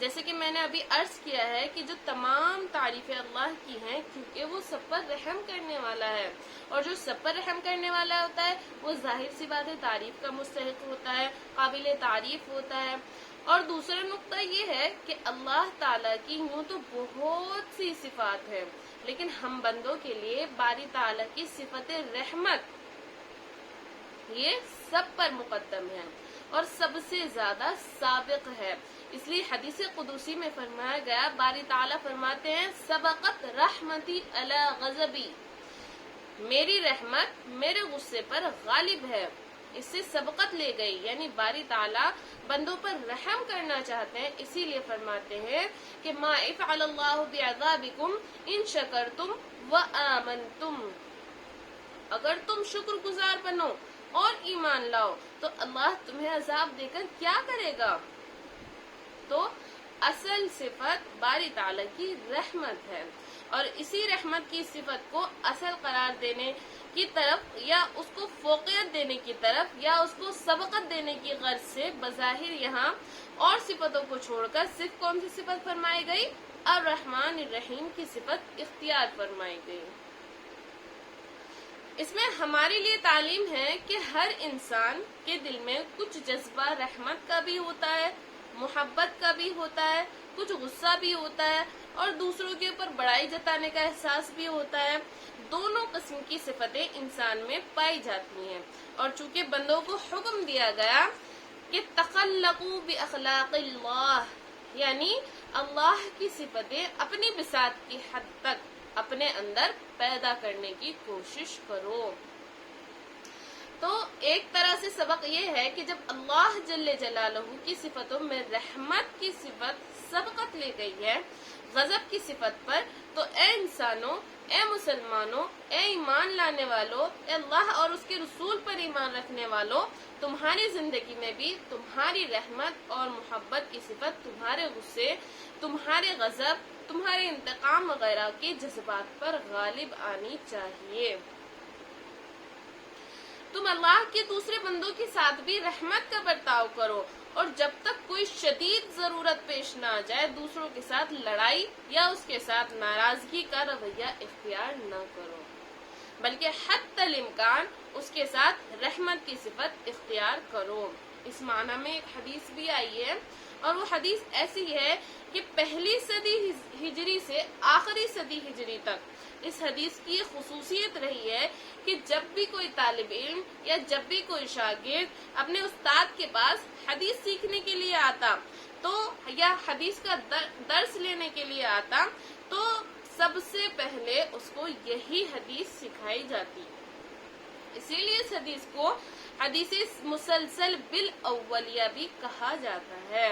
جیسے کہ میں نے ابھی عرض کیا ہے کہ جو تمام تعریفیں اللہ کی ہیں کیونکہ وہ سب پر رحم کرنے والا ہے، اور جو سب پر رحم کرنے والا ہوتا ہے وہ ظاہر سی بات ہے تعریف کا مستحق ہوتا ہے، قابل تعریف ہوتا ہے۔ اور دوسرا نقطہ یہ ہے کہ اللہ تعالیٰ کی یوں تو بہت سی صفات ہیں، لیکن ہم بندوں کے لیے باری تعالیٰ کی صفت رحمت یہ سب پر مقدم ہے اور سب سے زیادہ سابق ہے۔ اس لیے حدیث قدسی میں فرمایا گیا، باری تعالیٰ فرماتے ہیں سبقت رحمتی علی غضبی، میری رحمت میرے غصے پر غالب ہے، اس سے سبقت لے گئی، یعنی باری تعالیٰ بندوں پر رحم کرنا چاہتے ہیں، اسی لیے فرماتے ہیں کہ ما افعل اللہ بعذابکم ان شکرتم وآمنتم، اگر تم شکر گزار بنو اور ایمان لاؤ تو اللہ تمہیں عذاب دے کر کیا کرے گا؟ تو اصل صفت باری تعالیٰ کی رحمت ہے، اور اسی رحمت کی صفت کو اصل قرار دینے کی طرف یا اس کو فوقیت دینے کی طرف یا اس کو سبقت دینے کی غرض سے بظاہر یہاں اور صفتوں کو چھوڑ کر صرف کون سی صفت فرمائی گئی؟ الرحمن الرحیم کی صفت اختیار فرمائی گئی۔ اس میں ہمارے لیے تعلیم ہے کہ ہر انسان کے دل میں کچھ جذبہ رحمت کا بھی ہوتا ہے، محبت کا بھی ہوتا ہے، کچھ غصہ بھی ہوتا ہے، اور دوسروں کے اوپر بڑائی جتانے کا احساس بھی ہوتا ہے۔ دونوں قسم کی صفتیں انسان میں پائی جاتی ہیں، اور چونکہ بندوں کو حکم دیا گیا کہ تخلقوا باخلاق اللہ، یعنی اللہ کی صفتیں اپنی بساط کی حد تک اپنے اندر پیدا کرنے کی کوشش کرو۔ تو ایک طرح سے سبق یہ ہے کہ جب اللہ جل جلالہ کی صفتوں میں رحمت کی صفت سبقت لے گئی ہے غضب کی صفت پر، تو اے انسانوں، اے مسلمانوں، اے ایمان لانے والوں، اے اللہ اور اس کے رسول پر ایمان رکھنے والوں، تمہاری زندگی میں بھی تمہاری رحمت اور محبت کی صفت تمہارے غصے، تمہارے غضب، تمہارے انتقام وغیرہ کے جذبات پر غالب آنی چاہیے۔ تم اللہ کے دوسرے بندوں کے ساتھ بھی رحمت کا برتاؤ کرو، اور جب تک کوئی شدید ضرورت پیش نہ آ جائے دوسروں کے ساتھ لڑائی یا اس کے ساتھ ناراضگی کا رویہ اختیار نہ کرو، بلکہ حتی الامکان اس کے ساتھ رحمت کی صفت اختیار کرو۔ اس معنی میں ایک حدیث بھی آئی ہے، اور وہ حدیث ایسی ہے کہ پہلی صدی ہجری سے آخری صدی ہجری تک اس حدیث کی خصوصیت رہی ہے کہ جب بھی کوئی طالب علم یا جب بھی کوئی شاگرد اپنے استاد کے پاس حدیث سیکھنے کے لیے آتا تو یا حدیث کا درس لینے کے لیے آتا تو سب سے پہلے اس کو یہی حدیث سکھائی جاتی، اسی لیے اس حدیث کو حدیث مسلسل بالاولیہ بھی کہا جاتا ہے۔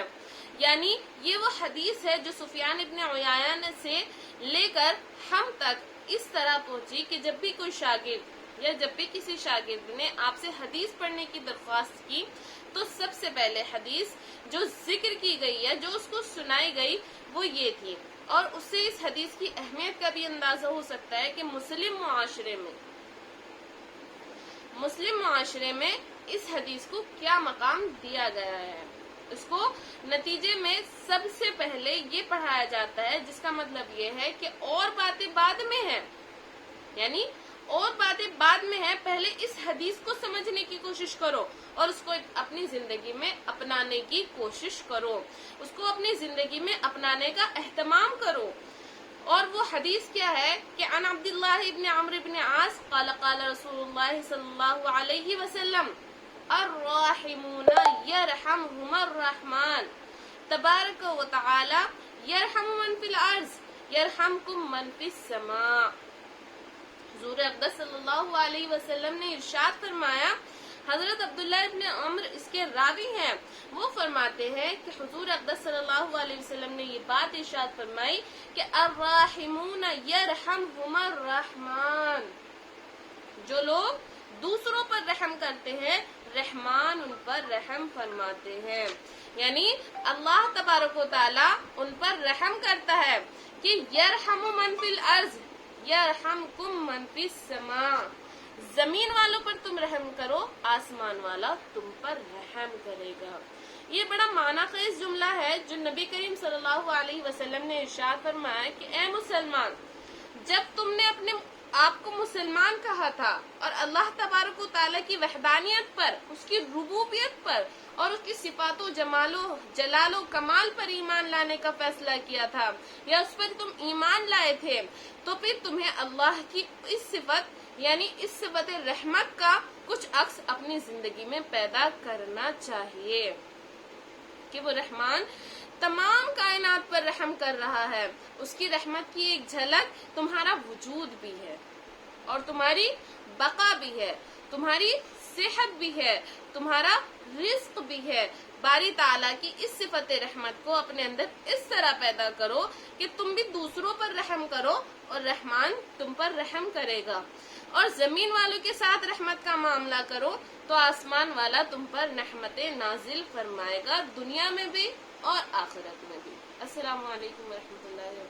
یعنی یہ وہ حدیث ہے جو سفیان ابن عیینہ سے لے کر ہم تک اس طرح پہنچی کہ جب بھی کوئی شاگرد یا جب بھی کسی شاگرد نے آپ سے حدیث پڑھنے کی درخواست کی تو سب سے پہلے حدیث جو ذکر کی گئی ہے، جو اس کو سنائی گئی، وہ یہ تھی۔ اور اس سے اس حدیث کی اہمیت کا بھی اندازہ ہو سکتا ہے کہ مسلم معاشرے میں اس حدیث کو کیا مقام دیا گیا ہے۔ اس کو نتیجے میں سب سے پہلے یہ پڑھایا جاتا ہے، جس کا مطلب یہ ہے کہ اور باتیں بعد میں ہیں، یعنی اور باتیں بعد میں ہیں، پہلے اس حدیث کو سمجھنے کی کوشش کرو اور اس کو اپنی زندگی میں اپنانے کی کوشش کرو، اس کو اپنی زندگی میں اپنانے کا اہتمام کرو۔ اور وہ حدیث کیا ہے کہ عن عبداللہ ابن عمرو بن عاص قال قال رسول اللہ صلی اللہ علیہ وسلم الراحمون یرحمہم الرحمن تبارک و تعالی یرحم من فی الارض یرحمکم من فی السماء۔ حضور اقدس صلی اللہ علیہ وسلم نے ارشاد فرمایا، حضرت عبداللہ ابن عمر اس کے راوی ہیں، وہ فرماتے ہیں کہ حضور اقدس صلی اللہ علیہ وسلم نے یہ بات ارشاد فرمائی کہ الراحمون یرحمہم الرحمن، جو لوگ دوسروں پر رحم کرتے ہیں رحمان ان پر رحم فرماتے ہیں، یعنی اللہ تبارک و تعالی ان پر رحم کرتا ہے کہ یرحم من فی الارض یرحمکم من فی السماء، زمین والوں پر تم رحم کرو، آسمان والا تم پر رحم کرے گا۔ یہ بڑا معنی خیز جملہ ہے جو نبی کریم صلی اللہ علیہ وسلم نے ارشاد فرمایا کہ اے مسلمان، جب تم نے اپنے آپ کو مسلمان کہا تھا اور اللہ تبارک و تعالیٰ کی وحدانیت پر، اس کی ربوبیت پر اور اس کی صفات و جلال و کمال پر ایمان لانے کا فیصلہ کیا تھا، یا اس پر تم ایمان لائے تھے، تو پھر تمہیں اللہ کی اس صفت یعنی اس صفت رحمت کا کچھ عکس اپنی زندگی میں پیدا کرنا چاہیے کہ وہ رحمان تمام کائنات پر رحم کر رہا ہے، اس کی رحمت کی ایک جھلک تمہارا وجود بھی ہے اور تمہاری بقا بھی ہے، تمہاری صحت بھی ہے، تمہارا رزق بھی ہے۔ باری تعالیٰ کی اس صفت رحمت کو اپنے اندر اس طرح پیدا کرو کہ تم بھی دوسروں پر رحم کرو اور رحمان تم پر رحم کرے گا، اور زمین والوں کے ساتھ رحمت کا معاملہ کرو تو آسمان والا تم پر رحمتیں نازل فرمائے گا، دنیا میں بھی اور آخرت میں بھی۔ السلام علیکم ورحمۃ اللہ وبرکاتہ۔